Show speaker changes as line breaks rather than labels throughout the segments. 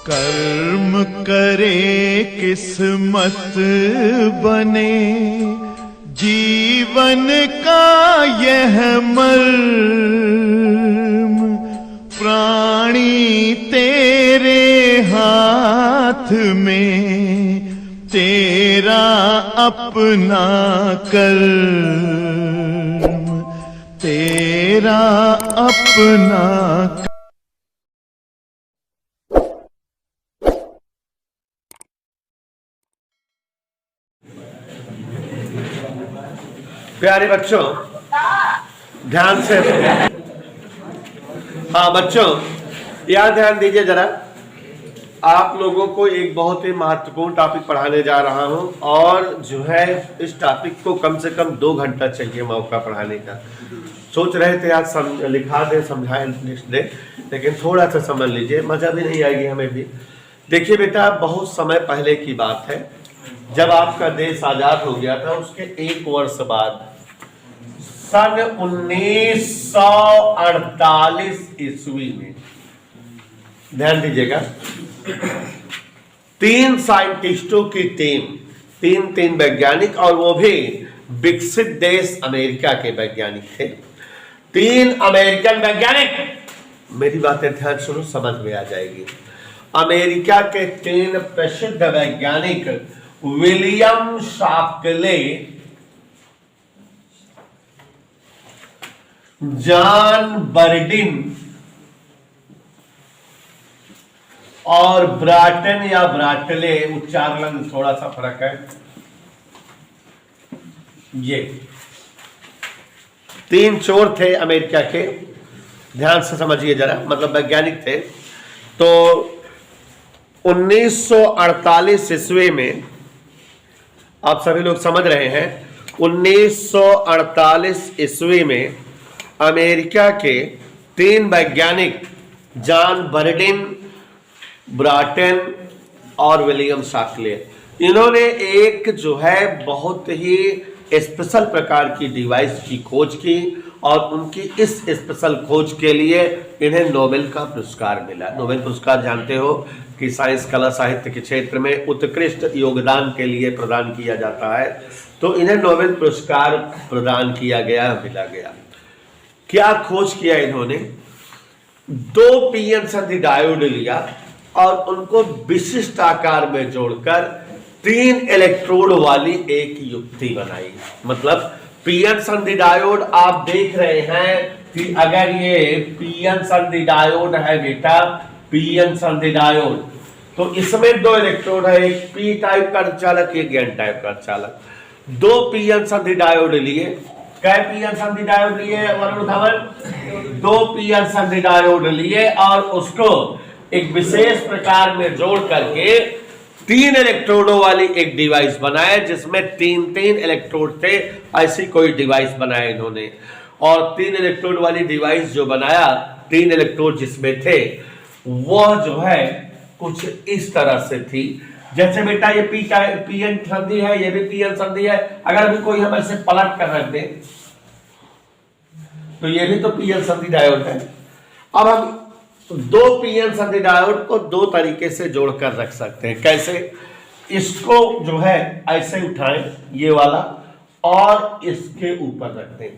कर्म करे किस्मत बने, जीवन का यह मर्म, प्राणी तेरे हाथ में, तेरा अपना कर्म, तेरा अपना।
प्यारे बच्चों ध्यान से, हाँ बच्चों यार ध्यान दीजिए जरा। आप लोगों को एक बहुत ही महत्वपूर्ण टॉपिक पढ़ाने जा रहा हूं और जो है इस टॉपिक को कम से कम 2 घंटा चाहिए मौका पढ़ाने का। सोच रहे थे आज लिखा दे समझाए लिख दे, लेकिन थोड़ा सा समझ लीजिए, मजा भी नहीं आएगी हमें भी। देखिए बेटा, बहुत समय पहले की बात है, जब आपका देश आजाद हो गया था उसके 1 वर्ष बाद सन 1948 ईस्वी में, ध्यान दीजिएगा, 3 साइंटिस्टों की टीम, तीन वैज्ञानिक, और वो भी विकसित देश अमेरिका के वैज्ञानिक थे। 3 अमेरिकन वैज्ञानिक, मेरी बातें ध्यान सुनो, समझ में आ जाएगी। अमेरिका के 3 प्रसिद्ध वैज्ञानिक विलियम शाक्ले, जॉन बर्डिन और ब्राटन या ब्राटले, उच्चारण में थोड़ा सा फर्क है, ये 3 चोर थे अमेरिका के। ध्यान से समझिए जरा, मतलब वैज्ञानिक थे। तो 1948 ईस्वी में, आप सभी लोग समझ रहे हैं, 1948 ईस्वी में अमेरिका के 3 वैज्ञानिक जॉन बर्डिन, ब्राटन और विलियम शाक्ले, इन्होंने एक जो है बहुत ही स्पेशल प्रकार की डिवाइस की खोज की और उनकी इस स्पेशल खोज के लिए इन्हें नोबेल का पुरस्कार मिला। नोबेल पुरस्कार जानते हो कि साइंस, कला, साहित्य के क्षेत्र में उत्कृष्ट योगदान के लिए प्रदान किया जाता है। तो इन्हें नोबेल पुरस्कार प्रदान किया गया, मिला गया। क्या खोज किया इन्होंने? 2 पीएन संधि डायोड लिया और उनको विशिष्ट आकार में जोड़कर 3 इलेक्ट्रोड वाली एक युक्ति बनाई। मतलब पीएन संधि डायोड आप देख रहे हैं कि अगर ये पीएन संधि डायोड है बेटा, पीएन संधि डायोड, तो इसमें 2 इलेक्ट्रोड है, एक पी टाइप का चालक, एक एन टाइप का चालक। 2 पीएन संधि डायोड लिए। कै पीएन संधि डायोड लिए वरुण धवन? 2 पीएन संधि डायोड लिए और उसको एक विशेष प्रकार में जोड़ करके 3 इलेक्ट्रोडों वाली एक डिवाइस बनाया, जिसमें 3 इलेक्ट्रोड थे। ऐसी कोई डिवाइस बनाया इन्होंने, और 3 इलेक्ट्रोड वाली डिवाइस जो बनाया, 3 इलेक्ट्रोड जिसमें थे, वह जो है कुछ इस तरह से थी। जैसे बेटा ये पीएन संधि है, ये भी पीएन संधि है। अगर अभी कोई हम ऐसे पलट कर रख दे तो ये भी तो पीएन संधि डायोड है। अब हम 2 पीएन संधि डायोड को 2 तरीके से जोड़कर रख सकते हैं। कैसे? इसको जो है ऐसे उठाएं, ये वाला, और इसके ऊपर रख दें,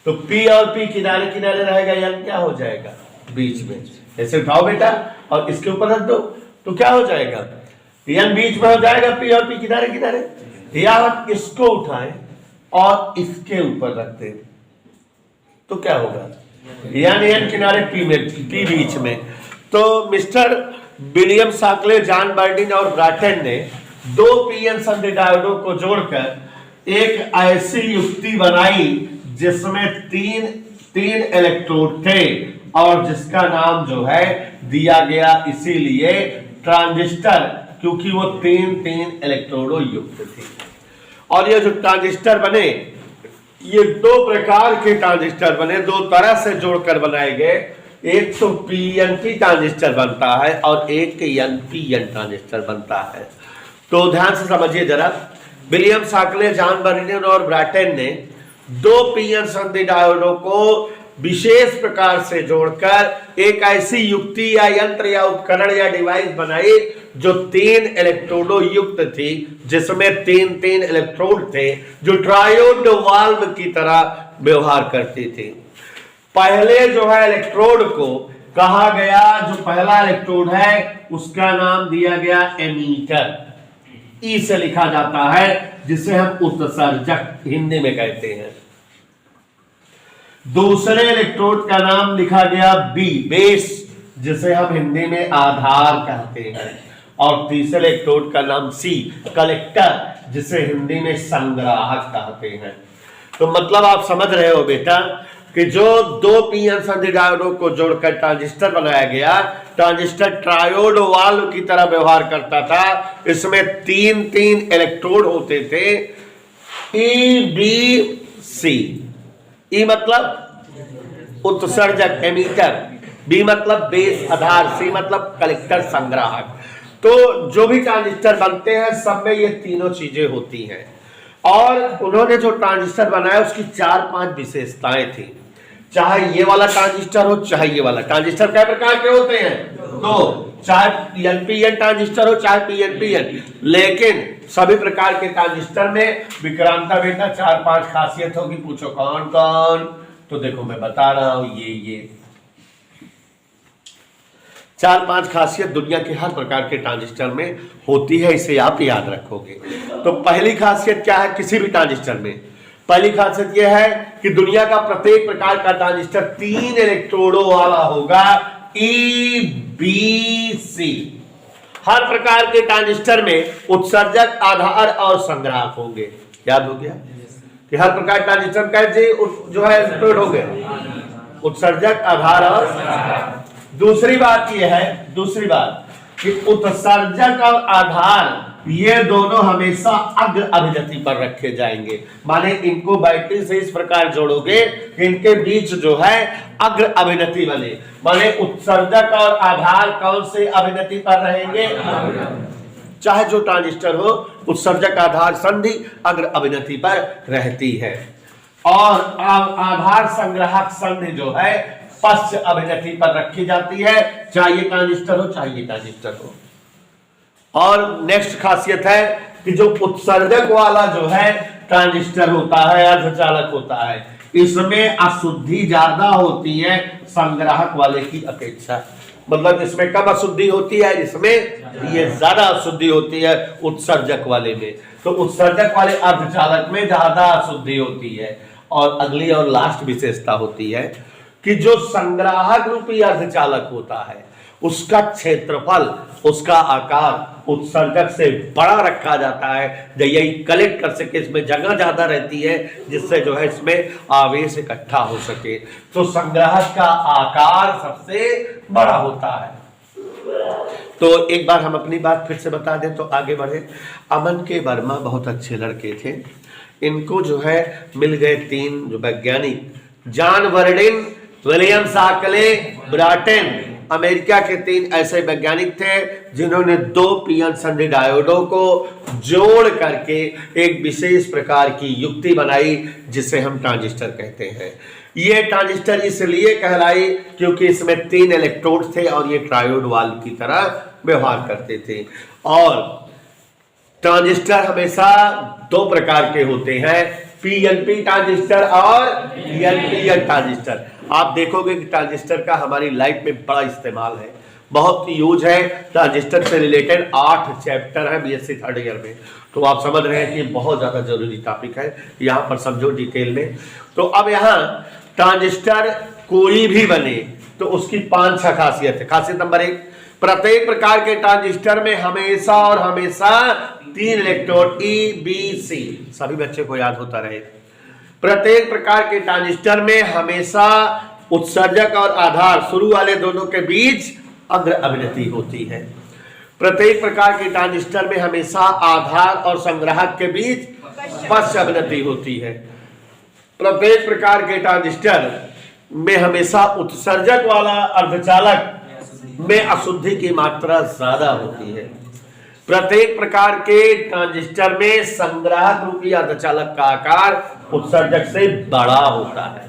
तो P और P किनारे किनारे रहेगा, यानी क्या हो जाएगा? बीच में। ऐसे उठाओ बेटा और इसके ऊपर रख दो, तो क्या हो जाएगा? यानी बीच में हो जाएगा P और P किनारे किनारे। या आप इसको उठाएं और इसके ऊपर रख दें, तो क्या होगा? यानी एन किनारे P में, P बीच में। तो मिस्टर विलियम शाक्ले, जॉन बर्डिन और ब्राटन ने 2 पीएन संधि डायोडों को जोड़कर एक ऐसी युक्ति बनाई जिसमें 3 इलेक्ट्रोड थे और जिसका नाम जो है दिया गया इसीलिए ट्रांजिस्टर, क्योंकि वो 3 इलेक्ट्रोडों युक्त थी। और ये जो ट्रांजिस्टर बने, ये 2 प्रकार के ट्रांजिस्टर बने, 2 तरह से जोड़कर बनाए गए। एक तो पीएनपी ट्रांजिस्टर बनता है और एक एनपीएन ट्रांजिस्टर बनता है। तो ध्यान से समझिए जरा। विलियम शाक्ले, जॉन बर्डिन और ब्राटन ने 2 पीएन संधि डायोडों को विशेष प्रकार से जोड़कर एक ऐसी युक्ति या यंत्र या उपकरण या डिवाइस बनाई जो 3 इलेक्ट्रोडों युक्त थी, जिसमें 3 इलेक्ट्रोड थे जो ट्रायोड वाल्व की तरह व्यवहार करती थी। पहले जो है इलेक्ट्रोड को कहा गया, जो पहला इलेक्ट्रोड है उसका नाम दिया गया एमीटर, ई से लिखा जाता है, जिसे हम उत्सर्जक हिंदी में कहते हैं। दूसरे इलेक्ट्रोड का नाम लिखा गया बी, बेस, जिसे हम हिंदी में आधार कहते हैं। और तीसरे इलेक्ट्रोड का नाम सी, कलेक्टर, जिसे हिंदी में संग्राहक कहते हैं। तो मतलब आप समझ रहे हो बेटा कि जो 2 पीएन संधि डायोडों को जोड़कर ट्रांजिस्टर बनाया गया, ट्रांजिस्टर ट्रायोड वाल्व की तरह व्यवहार करता था। इसमें 3 इलेक्ट्रोड होते थे, ई बी सी। ई मतलब उत्सर्जक एमीटर, बी मतलब बेस आधार, सी मतलब कलेक्टर संग्राहक। तो जो भी ट्रांजिस्टर बनते हैं सब में ये तीनों चीजें होती हैं। और उन्होंने जो ट्रांजिस्टर बनाया उसकी 4-5 विशेषताएं थी। चाहे ये वाला ट्रांजिस्टर हो, चाहे ये वाला ट्रांजिस्टर, कई प्रकार के होते हैं, तो चाहे एनपीएन ट्रांजिस्टर हो, चाहे पीएनपीएन, लेकिन सभी प्रकार के ट्रांजिस्टर में विक्रांता बेटा 4-5 खासियत होगी। पूछो कौन कौन? तो देखो मैं बता रहा हूं, ये 4-5 खासियत दुनिया के हर प्रकार के ट्रांजिस्टर में होती है, इसे आप याद रखोगे। तो पहली खासियत क्या है किसी भी ट्रांजिस्टर में? पहली खासियत यह है कि दुनिया का प्रत्येक प्रकार का ट्रांजिस्टर 3 इलेक्ट्रोडों वाला होगा, ई बी सी। हर प्रकार के ट्रांजिस्टर में उत्सर्जक, आधार और संग्राहक होंगे। याद हो गया कि हर प्रकार ट्रांजिस्टर का जो है इलेक्ट्रोड हो गए, उत्सर्जक, आधार और। दूसरी बात यह है, दूसरी बात कि उत्सर्जक और आधार ये दोनों हमेशा अग्र अभिनति पर रखे जाएंगे। माने इनको बैटरी से इस प्रकार जोड़ोगे कि इनके बीच जो है अग्र अभिनति बने। माने उत्सर्जक और आधार कौन से अभिनति पर रहेंगे? चाहे जो ट्रांजिस्टर हो, उत्सर्जक आधार संधि अग्र अभिनति पर रहती है। और आधार संग्राहक संधि जो है पश्च अभिनति पर रखी जाती है, चाहे ये ट्रांजिस्टर हो चाहे ये ट्रांजिस्टर हो। और नेक्स्ट खासियत है कि जो उत्सर्जक वाला जो है ट्रांजिस्टर होता है, अर्धचालक होता है, इसमें अशुद्धि ज्यादा होती है संग्राहक वाले की अपेक्षा। मतलब इसमें कम अशुद्धि होती है, इसमें ये ज्यादा अशुद्धि होती है उत्सर्जक वाले में। तो उत्सर्जक वाले अर्धचालक में ज्यादा अशुद्धि होती है। और अगली और लास्ट विशेषता होती है कि जो संग्राहक रूपी अर्धचालक होता है उसका क्षेत्रफल, उसका आकार उत्सर्जक से बड़ा रखा जाता है, जो यही कलेक्ट कर सके, इसमें जगह ज्यादा रहती है जिससे जो है इसमें आवेश इकट्ठा हो सके। तो संग्राहक का आकार सबसे बड़ा होता है। तो एक बार हम अपनी बात फिर से बता दें तो आगे बढ़े। अमन के वर्मा बहुत अच्छे लड़के थे। इनको जो है मिल गए 3 जो वैज्ञानिक, जॉन वर्डिन, विलियम शाकले, ब्राटेन। अमेरिका के 3 ऐसे वैज्ञानिक थे जिन्होंने 2 पीएन संधि डायोडों को जोड़ करके एक विशेष प्रकार की युक्ति बनाई जिसे हम ट्रांजिस्टर कहते हैं। ये ट्रांजिस्टर इसलिए कहलाई क्योंकि इसमें 3 इलेक्ट्रोड थे और ये ट्रायोड वाल्व की तरह व्यवहार करते थे। और ट्रांजिस्टर हमेशा 2 प्रकार के होते हैं, पीएनपी ट्रांजिस्टर और एनपीएन ट्रांजिस्टर। आप देखोगे कि ट्रांजिस्टर का हमारी लाइफ में बड़ा इस्तेमाल है, बहुत यूज है। ट्रांजिस्टर से रिलेटेड 8 चैप्टर है बीएससी 3rd ईयर में। तो आप समझ रहे हैं कि बहुत ज्यादा जरूरी टॉपिक है, यहाँ पर समझो डिटेल में। तो अब यहाँ ट्रांजिस्टर कोई भी बने तो उसकी 5-6 खासियत है। खासियत नंबर 1, प्रत्येक प्रकार के ट्रांजिस्टर में हमेशा और हमेशा 3 इलेक्ट्रोड ई बी सी, सभी बच्चे को याद होता रहे। प्रत्येक प्रकार के ट्रांजिस्टर में हमेशा उत्सर्जक और आधार शुरू वाले दोनों के बीच अग्र अभिनति होती है। प्रत्येक प्रकार के ट्रांजिस्टर में हमेशा आधार और संग्राहक के बीच पश्च अभिनति होती है। प्रत्येक प्रकार के ट्रांजिस्टर में हमेशा उत्सर्जक वाला अर्धचालक में अशुद्धि की मात्रा ज्यादा होती है। प्रत्येक प्रकार के ट्रांजिस्टर में संग्राहक रूपी अर्धचालक का आकार उत्सर्जक से बड़ा होता है।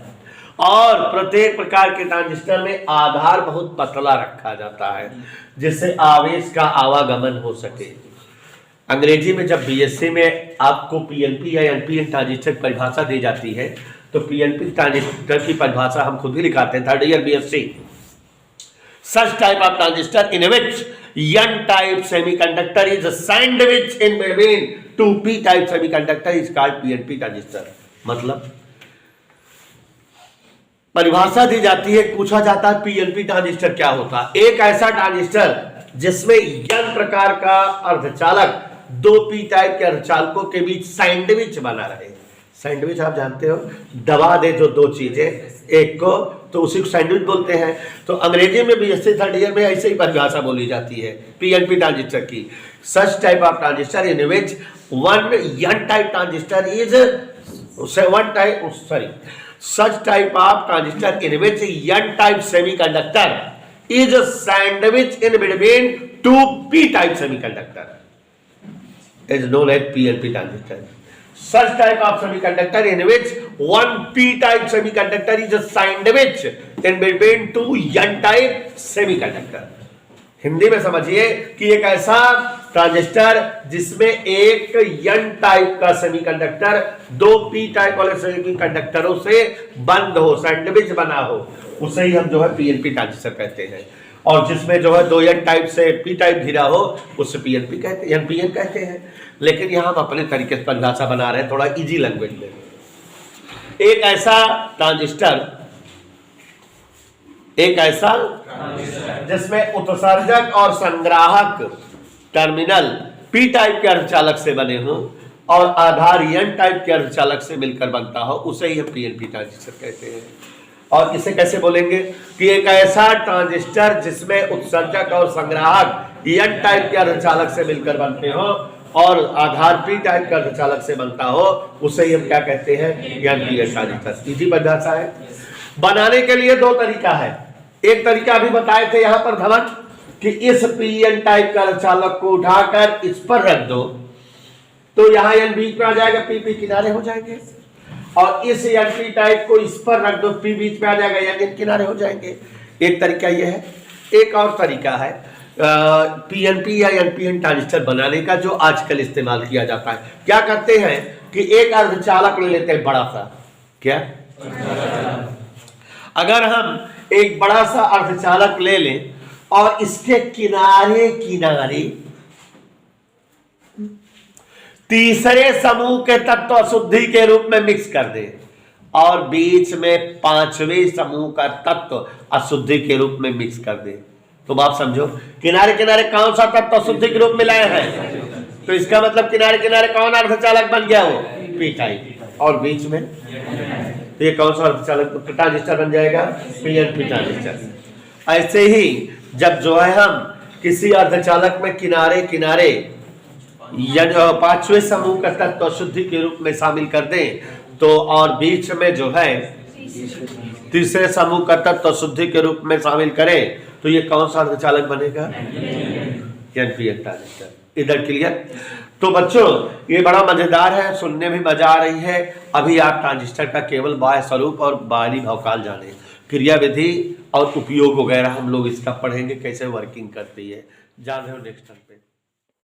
और प्रत्येक प्रकार के ट्रांजिस्टर में आधार बहुत पतला रखा जाता है जिससे आवेश का आवागमन हो सके। अंग्रेजी में जब बीएससी में आपको पीएनपी या एनपीएन ट्रांजिस्टर की परिभाषा दी जाती है तो पीएनपी ट्रांजिस्टर की परिभाषा हम खुद भी लिखाते हैं, third year BSc. Such type of transistor in which N type semiconductor is sandwiched in between two P type semiconductor is called PNP transistor। मतलब परिभाषा दी जाती है, पूछा जाता है पीएनपी ट्रांजिस्टर क्या होता है। एक ऐसा ट्रांजिस्टर जिसमें N प्रकार का अर्धचालक दो पी टाइप के अर्धचालकों के बीच सैंडविच बना रहे। सैंडविच आप जानते हो, दबा दे जो दो चीजें एक को तो उसी को सैंडविच बोलते हैं। तो अंग्रेजी में बीएससी थर्ड ईयर में ऐसे ही परिभाषा बोली जाती है पीएनपी ट्रांजिस्टर की। Such type of transistor in which one N type transistor is such type of transistor in which N type semiconductor is sandwiched in between two P type semiconductor is known as PNP transistor। Such type of semiconductor in which one P type semiconductor is sandwiched in between two N type semiconductor। Hindi में समझिए कि एक ऐसा transistor जिसमें एक N type का semiconductor दो P type वाले सेमीकंडक्टरों से बंद हो, सैंडविच बना हो, उसे ही हम जो है पीएनपी ट्रांजिस्टर कहते हैं। और जिसमें जो है दो N टाइप से P टाइप घिरा हो उससे पीएनपी कहते हैं, एनपीएन कहते हैं। लेकिन यहां हम अपने तरीके से परिभाषा बना रहे हैं थोड़ा इजी लैंग्वेज में। एक ऐसा जिसमें उत्सर्जक और संग्राहक टर्मिनल पी टाइप के अर्धचालक से बने हों और आधार N टाइप के अर्धचालक से मिलकर बनता हो, उसे ही हम पीएनपी ट्रांजिस्टर कहते हैं। और इसे कैसे बोलेंगे कि एक ऐसा ट्रांजिस्टर जिसमें उत्सर्जक और संग्राहक N टाइप के अर्धचालक से मिलकर बनते हो और आधार P टाइप के अर्धचालक से बनता हो, उसे ही हम क्या कहते हैं, एनपीएन ट्रांजिस्टर। इसी परिभाषा है। बनाने के लिए दो तरीका है। एक तरीका अभी बताए थे यहां पर धवन कि इस पीएन टाइप का अर्धचालक को उठाकर इस पर रख दो तो यहां एन बीच में आ जाएगा, पी किनारे हो जाएंगे, और इस एनपी टाइप को इस पर रख दो, पी बीच में आ जाएगा, एन किनारे हो जाएंगे। एक तरीका यह है। एक और तरीका है पीएनपी या एनपीएन ट्रांजिस्टर बनाने का जो आजकल इस्तेमाल किया जाता है। क्या करते हैं कि एक अर्धचालक ले लेते हैं बड़ा सा, क्या अगर हम एक बड़ा सा अर्धचालक ले लें और इसके किनारे किनारे तीसरे समूह के तत्व अशुद्धि के रूप में मिक्स कर दें और बीच में पांचवें समूह का तत्व अशुद्धि के रूप में मिक्स कर दें, तो आप समझो किनारे किनारे कौन सा तत्व अशुद्धि के रूप में लाए हैं, तो इसका मतलब किनारे किनारे कौन अर्धचालक बन गया, हो पी टाइप, और बीच में तो ये कौन सा अर्धचालक ट्रांजिस्टर बन जाएगा, पीएनपी ट्रांजिस्टर। ऐसे ही जब जो है हम किसी अर्धचालक में किनारे किनारे पांचवें समूह का तत्व अशुद्धि के रूप में शामिल कर दें तो और बीच में जो है तीसरे समूह का तत्व अशुद्धि के रूप में शामिल करें तो ये कौन सा अर्धचालक बनेगा, एनपीएन ट्रांजिस्टर। इधर क्लियर। तो बच्चों ये बड़ा मजेदार है, सुनने में मजा आ रही है। अभी आप ट्रांजिस्टर का केवल बाह्य स्वरूप और बाहरी भौकाल जाने, क्रिया विधि और उपयोग वगैरह हम लोग इसका पढ़ेंगे, कैसे वर्किंग करती है, जान रहे हो नेक्स्ट टाइम पे।